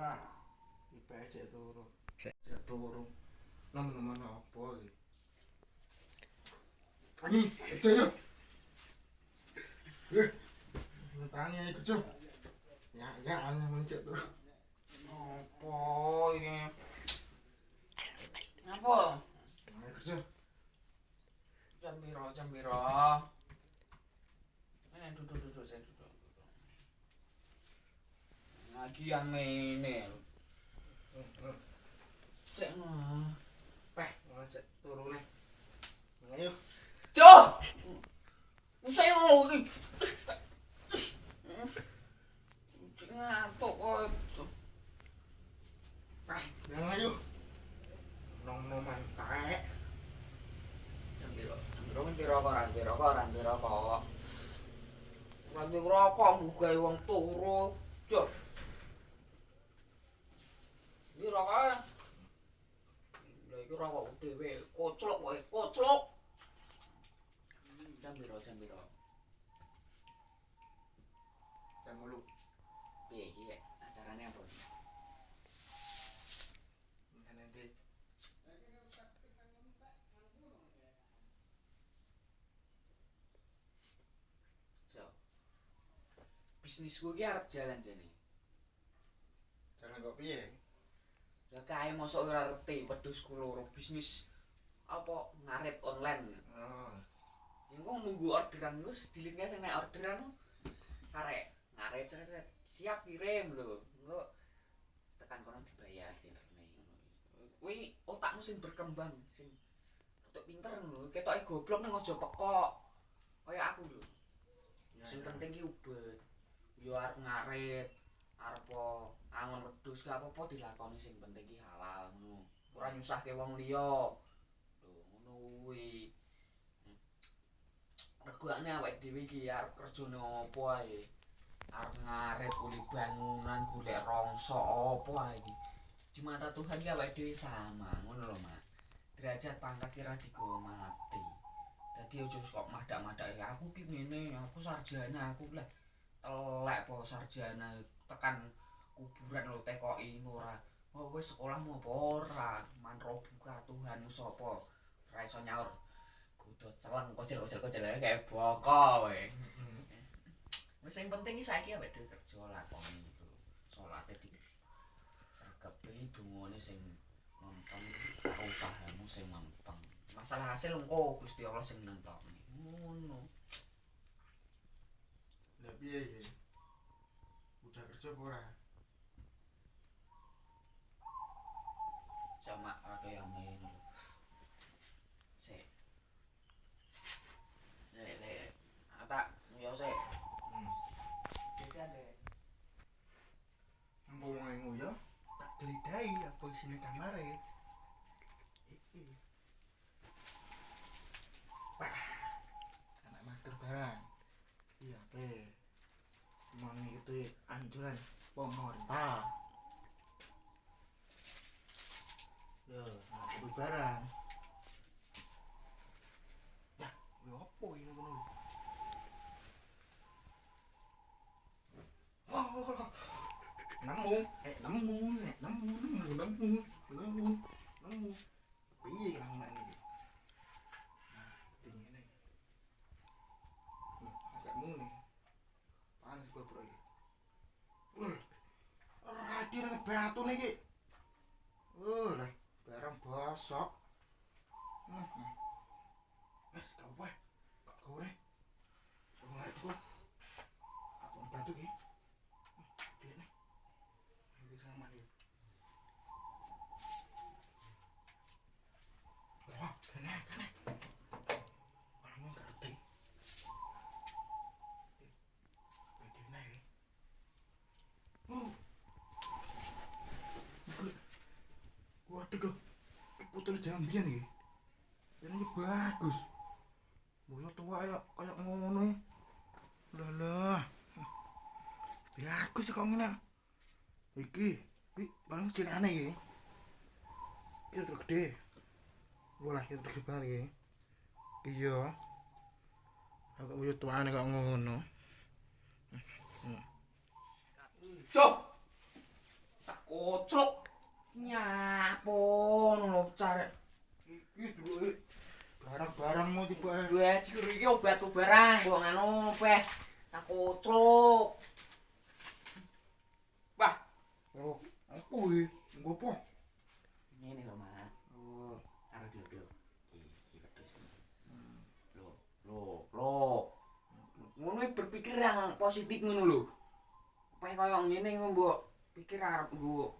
Ah, IPS cek turu. Cek turu. Nemen-nemen apa iki? Ani, kerja yo. Tangi ae kerja. Ya, ana mencet turu. Apa iki? Apa? Ayo kerja. Jam piro? Duduk, saya duduk. Lagi yang ini. Cek Peh, cek turu nih. Ayo. Cok! Saya mau iki. Cek ngantuk kok. Peh, ayo. Nong mantek. Jam piro kok. Nanti ngerokok buka wong turu. Cok. Iki rokok. Lah iki rokok dhewe koclok wae, koclok. Jam piro? Jam 8. Piye iki acarane apa? Nanti So. Bisnisku iki arep jalan jane. jalan kok piye? Lah kae mosok ora ngerti wedhusku loro bisnis apa ngarit online. Oh, Engko nunggu orderan wis dilingnya sing nek orderan arek ngarit cet siap kirim lho. Engko tekan kono dibayar interne ngono. Kuwi otakmu sing berkembang sing rada pinter lho. Ketoke goblok ning aja pekok. Kaya aku lho. Sing penting ki ubet. Yo arep ngarit, arep angon wedhus gak apa-apa dilakoni sing penting ki halal ngono. Ora nyusahke wong liya. Lho ngono kuwi. Regane awake dhewe iki arep kerjane apa ae. Arep ngarit kuli bangunan, golek rongso apa ae iki. Di mata Tuhan ki awake dhewe sama, ngono lho, Mak. Derajat pangkat kira digawa mati. Dadi aja kok madak-madake aku ki ngene, aku sarjana, aku lah telek po sarjana tekan kuburan lho tekoki ora. Oh wis sekolahmu apa ora? Manro buka Tuhanmu sapa? Ora iso nyaur. Kudu celeng kocel kayak boko we. Wis sing penting iki saiki awake dhewe kerja lakoni lho. Salate di sergepi dungane sing mempeng, karo usahamu sing mempeng. Masalah hasil engko Gusti Allah sing nentokne. Ngono. lah piye iki? Udah kerja apa ora? Sama ada yang main lho. Sik. Lek. Ata yo sik. Jekane. Mbong ae nguyu, tak gledhahi apa isine kamare. Iki. Wah. Anak masker barang. Iya, Pe. Semuanya itu anjuran pemerintah. Yo, aku barang. Ya, yo apa ini kono? Oh, nemu. Piye kang mak iki? Nah, tinggi nih. Agak muni. Panas kok bro iki. Radi nang batu niki. Lah, barang bosok. Gak apa. Kok kowe. Wong arep kok. Aku batu ki. Lihat nih. Nanti sama mandi. Wah, kena. Orangnya gak ngerti. Beda nih. Waduh kok. Putul jambian iki. Ini bagus. Boyo tua kayak ngono iki. Lah. Bagus sih kok ngene. Iki barang cilikane iki. Iki terus gede. Bolah iki terus banget iki. Iya. Aku boyo tuane kok ngono. Cok. Tak koclok. Nyapo ngono cari. Iki dulu barang-barangmu tiba. Gue cikur iki obat barang mbok nganu peh. Tak koclok. Wah, Oh, apa iki? Ngopo? ngene lho, Mak. Oh, Arek lho. Iki wedhus. Loh. Ngono berpikir yang positif ngono lho. Supaya kaya ngene mbok pikir arep nggo.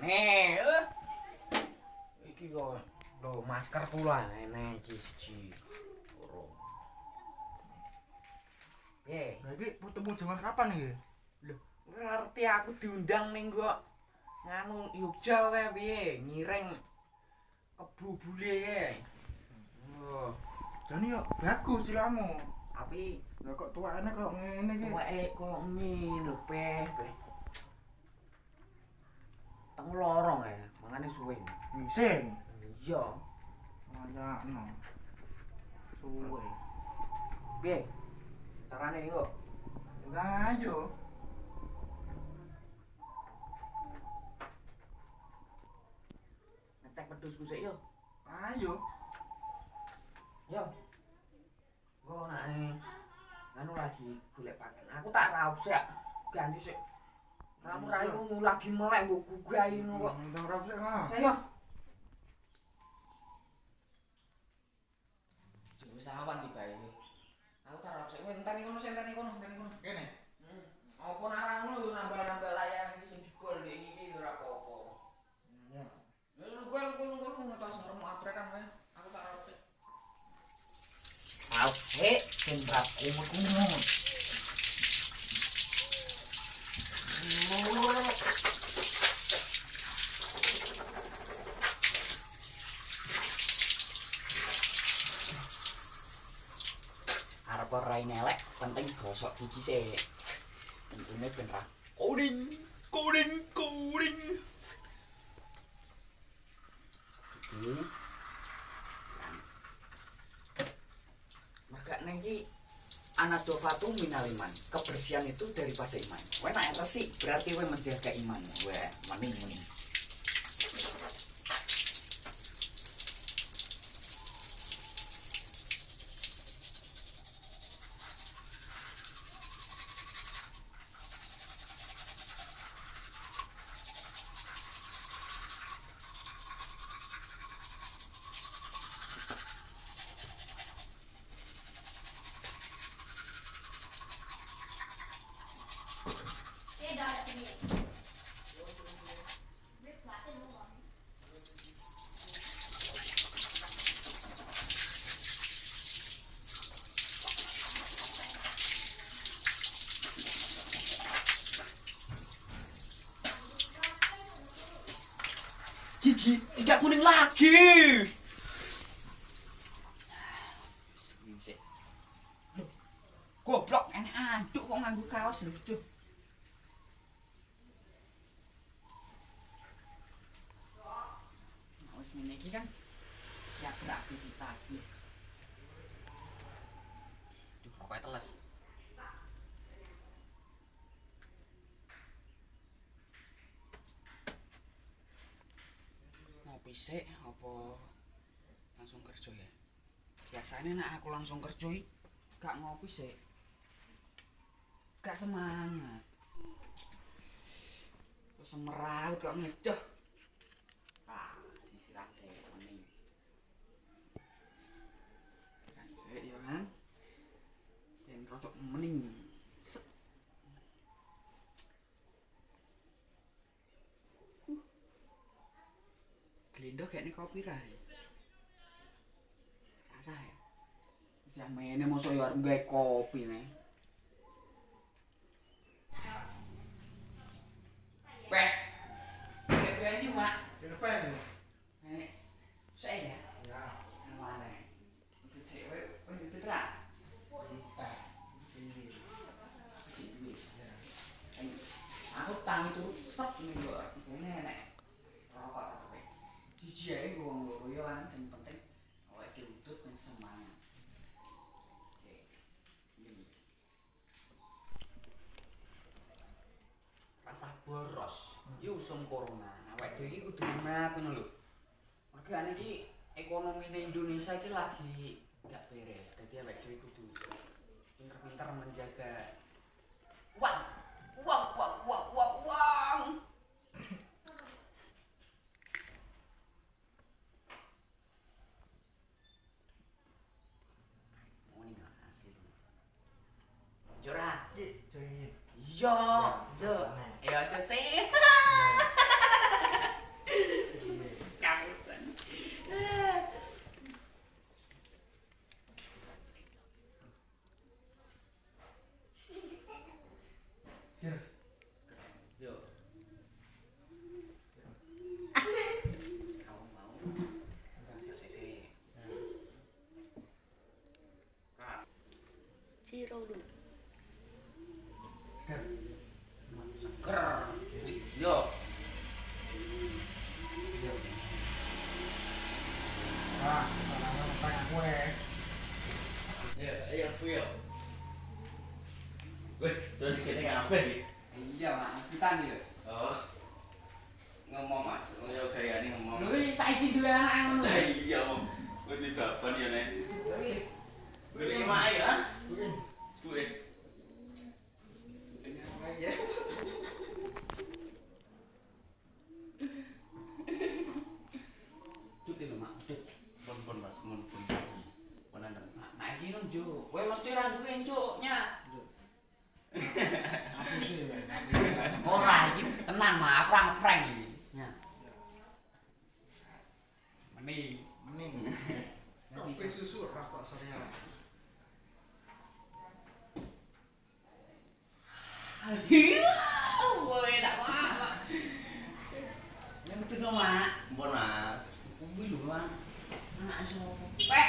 Ngene, iki kok lho masker kula ngene iki siji. Loro. lah iki ketemu jaman kapan iki? Lho, ngerti aku diundang ning kok nganu Yogya kae piye, ngiring kebo bule kae. Oh, Jane yo bagus silamu. tapi Lah kok tuane kok ngene iki? tuweke koyo ngene lho, Peh. Teng lorong ya, mangane suwe. Ngising. Iya. Ayakno. Suwe. Piye? Carane iki kok. Enggak ayo. Ngecek pedusku sik yo. Ayo. Yo. Gua nak anu lagi golek paken. Aku tak raup sik. Ganti sik. Kamu rai ngono lagi melek mbok gugahi ngono kok. Ora sik ngono. Saya. Jero sawan tiba iki. Aku tak raup sik. Enteni ngono, enteni kono. Kene. Apa narang ngono yo nambah-nambah layar iki sing jebol ndek iki ora apa-apa. Ya. Ya lu ngetos ngeremu atrek kan wae. Aku tak raup sik. Raup sik ben rap kumut-kumut. Arep ora elek, penting gosok gigi sik. Intine ben ra kuning. Iki. Maka iki anadofatu minal iman. Kebersihan itu daripada iman. Kowe nek resik berarti kowe menjaga iman. Wah, mending. Gigi tidak kuning lagi. Goblok enak aduk kok nganggo kaos lho. Duh. Wis ngene iki kan siap beraktivitas nih. Duh, pokoknya teles. Ngopi sik apa langsung kerja ya? Biasanya nek aku langsung kerja gak ngopi sik. Gak semangat. Terus merawit kok ngejoh. Ah, disiram sik mending. Siram sik ya kan. Yen rodok mending. Set. Glendok kayaknya kopi ra. Rasa ya. Siang mene mosok yo arep gawe kopi nih. Peh. Kayak aja, Mak. Kenapa ini? Nek saya ya. Ya. Sama nek. Itu cewek, itu terang. Aku tang itu set nih kok. Ini nek rokok tapi. Siji ae gua loro yo kan sing penting awake diudut dan semangat. Oke. Ini. Rasa boros. iki usum corona. Awake dhewe iki kudu hemat ngono lho. Mergane iki ekonomine Indonesia iki lagi gak beres. Dadi awake dhewe kudu pinter-pinter menjaga uang. Jora. Yo, jo. Ya aja sih. Kamusan. Yo. Kamu mau? Sih. Zero dulu. Seger. Yo. Wah, salah tanya kue. Ya, Bu ya. Wih, terus kene ngapain iki? Iya, Mak. Kita nih. Oh. Ngomong Mas, yo gayane ngomong. Lho iki saiki duwe anak ngono. Lah iya, Om. Wis dibaban ya nek. Beli mak ya? Duit. Ini apa ya? Duit lho, Mak. Duit. Pun Mas, pun. Pun anten. Nah, iki lho, Juk. Kowe mesti ra duwe, Juk, nya. Aku sih, Ora iki tenang, Mak. Prank iki. Nya. Meni. mending. Kopi susu rokok sereal. Woi, tak Mak. Yang betul dong, Mak. Pun Mas. Kuwi lho, Mak. Anak sopo? Pek.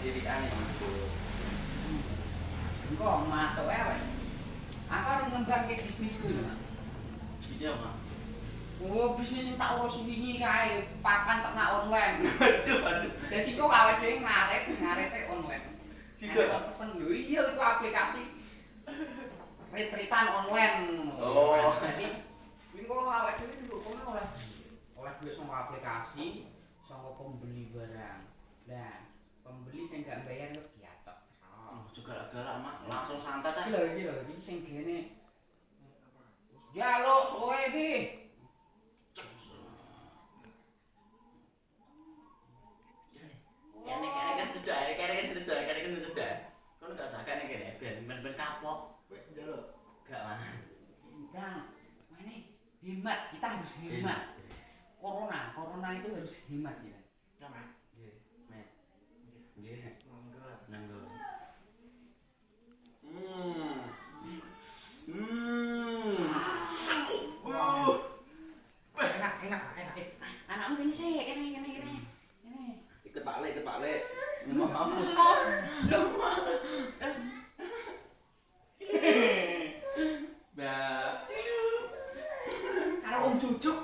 Sirikan ya Mas. Engko Mak tok wae. Aku arep ngembangke bisnisku lho, Mak. Iki apa? Oh, bisnis sing tak urus wingi kae, pakan ternak online. Aduh. Jadi kok awake dhewe ngarete online. Tidak. Aku pesen lho, iya itu aplikasi retreatan online. Oh. Jadi kuwi kok awake dhewe ndukune oleh duit saka aplikasi, saka pembeli barang. Nah, pembeli sing gak bayar kok diacok cerok. Juga gara-gara Mak, langsung santet ta. Iki lho, iki sing gene jaluk suwe iki. Kene kan sudah. Kon gak usah kene ben kapok. Jaluk. Gak Mas. Entang, mana hemat, kita harus hemat. Corona itu harus hemat ya. Sama. Nggih, Mek. Nggih. Monggo. Nanggo. Enak. Anakmu gini sih, kene. Ikut Pak Le. Ngomong apa? Mbak. Kalau om cucuk,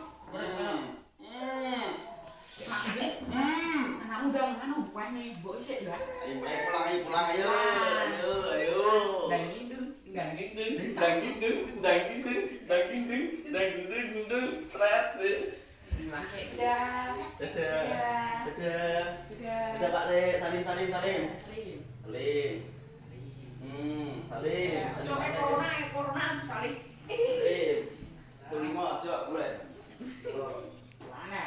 anakmu dong, anu bukannya mbok sik ya. Ayo pulang ayo. Dang. Sret. Dadah. Dadah Pak Le, salim. Salim. Corona aja saling. Salim. Terima aja boleh. Mana?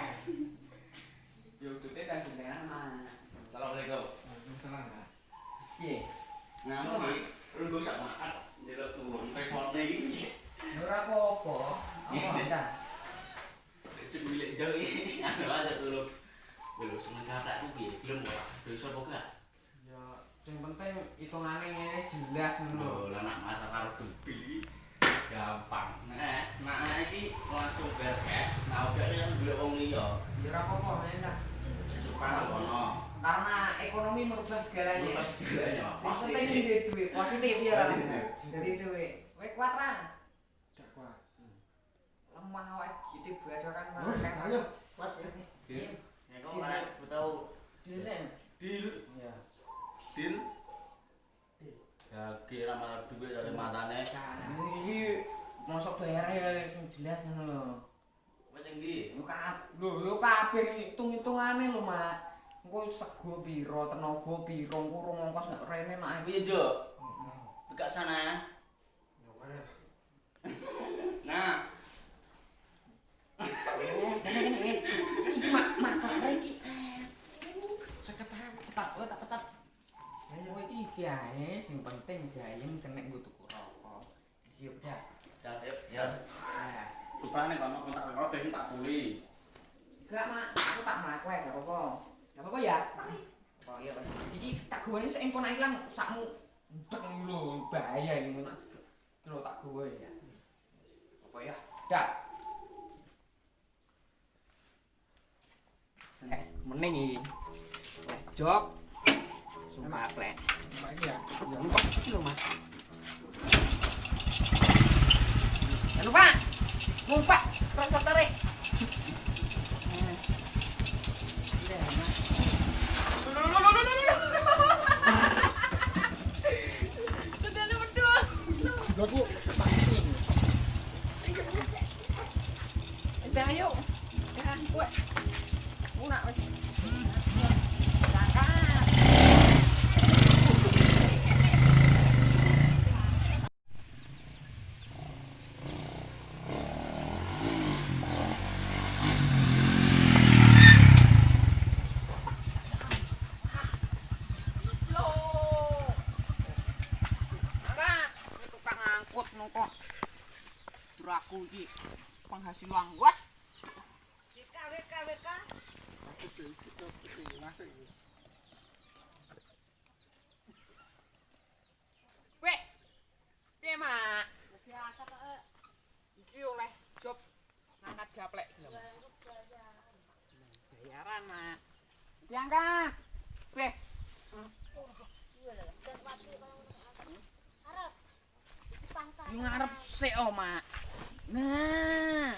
Yo dute kan jenengan mah. Assalamualaikum. Salah. Piye? Ngapa iki? Runggu sak makan. Delok turun telepon iki. Ora apa-apa. Apa anda? Cek milik jauh iki. Anu aja turun. Belum sementara aku piye? Belum ora. Dosa apa gak? Ya, sing penting hitungane ngene jelas ngono. Lho, lah nak masak karo gebi. Gampang. Nah iki langsung beres. Nah, udah yang golek wong liya. Ya ora apa-apa enak. Supaya ono. Karena ekonomi merubah segalanya. Pas segalanya. Yang penting duwe duit positif ya. Positif. Jadi duit. Kowe kuat ra? Gak kuat. Lemah awake gede badokan Oh, ayo. Kuat ya. Iya. Ya kok arek tahu Desain. deal. Ya. Ya kira malah duwe dari matane. Ini mosok bayare sing jelas ngono lho. Wis endi? Yo kabeh hitung-hitungane lho, Mak. Engko sego piro, tenaga piro, engko rong ongkos nek rene nek. Piye, Jo? Buka sana ya. Nah. Kene. Iki makare iki. Tak petat. Ayo iki ae sing penting gayeng kena nggo tuku rokok. Siap dah. Ya. Nah, Rupane kono tak ben tak kuli. gerak Mak, aku tak mlaku ae gak apa-apa. Gak apa-apa ya? Oh iya, Mas. Iki tak gowane sik engko nek ilang sakmu ceng lho, bahaya iki nek kira tak gowe ya. Apa ya? Dah. Mending iki. Jok. Sumpah plek. Lagi ya. Ya lupa iki lho, Mas. Jangan lupa. Numpak, rasa tarik. Sudah nomor 2. Juga aku pancing. Dah ayo. Dah kuat. Nak wis. Berangkat. Kok duraku iki penghasilan what? WK. Weh. Piye, Mak? Biasa kok. Iki oleh job ngangkat gaplek gelem. Bayaran, Mak. Diangkat. Weh. Yo ngarep sik, oh, Mak. Nah.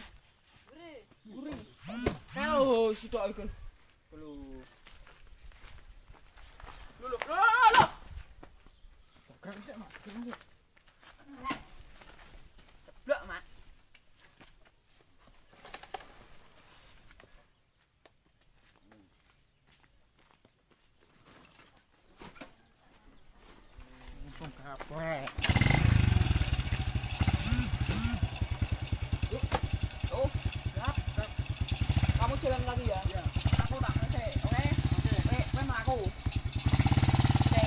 Gurih. Kalau sitok iku. Lho. Lho. Gerak sik, Mak. Ceblok, Mak. Langsung gaplek. Oh, siap. Kamu jalan lagi ya? Iya. Aku tak ngecek, oke? Oke. Kowe mlaku. Oke.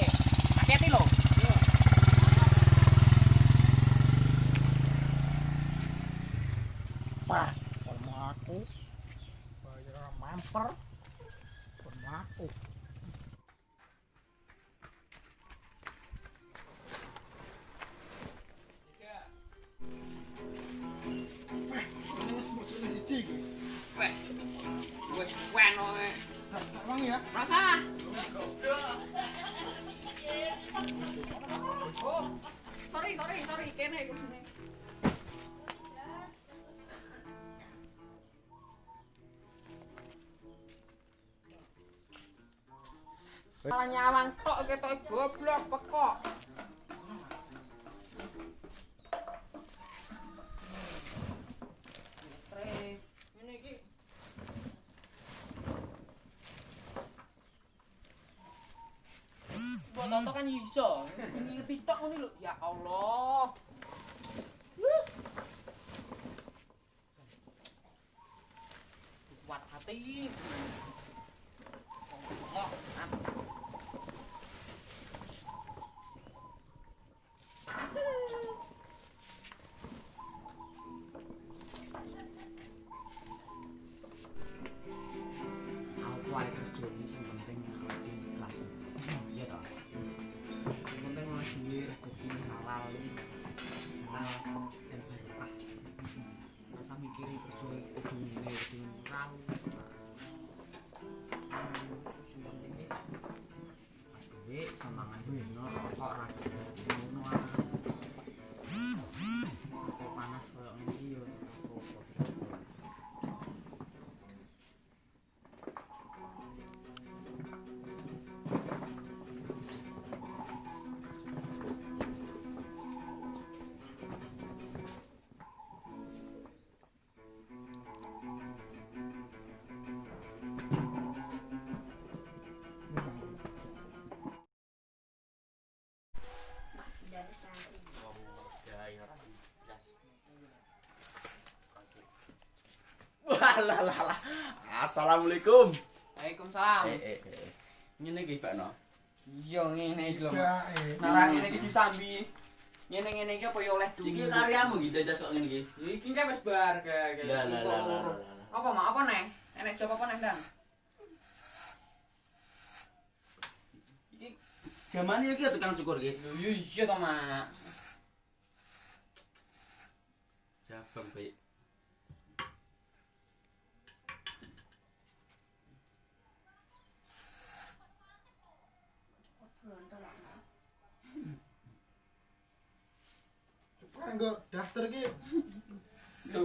Hati-hati lho. Pak, kon aku. Bayar mamper. Kon aku. Ini wis bojone siji iki. Weh. Wes weno. Emang ya? Rasa. Oh. Sorry. Kene iku. Malah nyawang tok ketok goblok pekok. Ngene iki. Buat tonton kan iso. Ngerti tok ngono lho. Ya Allah. Kuat hati. Oh, aku ae kerja ini sing penting awake ikhlas. Iya toh. Sing penting ono duit rezeki halal iki. Halal dan barokah. Masa mikiri kerja kudu ngene kudu kurang. Sing penting iki pas duit semangan dino rokok ra ngono ae. Kok panas koyo ngene yo apa-apa. lah. Assalamualaikum. Waalaikumsalam. Ngene iki, Pak No. Iya ngene iki lho. Ya, Nah, ngene iki disambi. Ngene-ngene iki apa ya oleh dulu. Iki karyamu iki dadas kok ngene iki. Iki kan wis bar kayak Lah. Apa mak apa neng? Enek job apa neng Dan? Iki gamane iki tukang cukur iki. Iya to mak. Jabang baik. Cepet engko daster iki. Lho,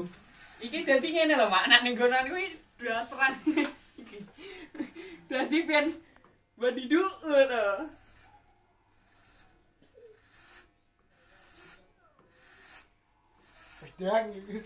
iki dadi ngene lho mak, nek ning gonan kuwi dasteran iki. Dadi ben badidu ngono. Wis dang iki.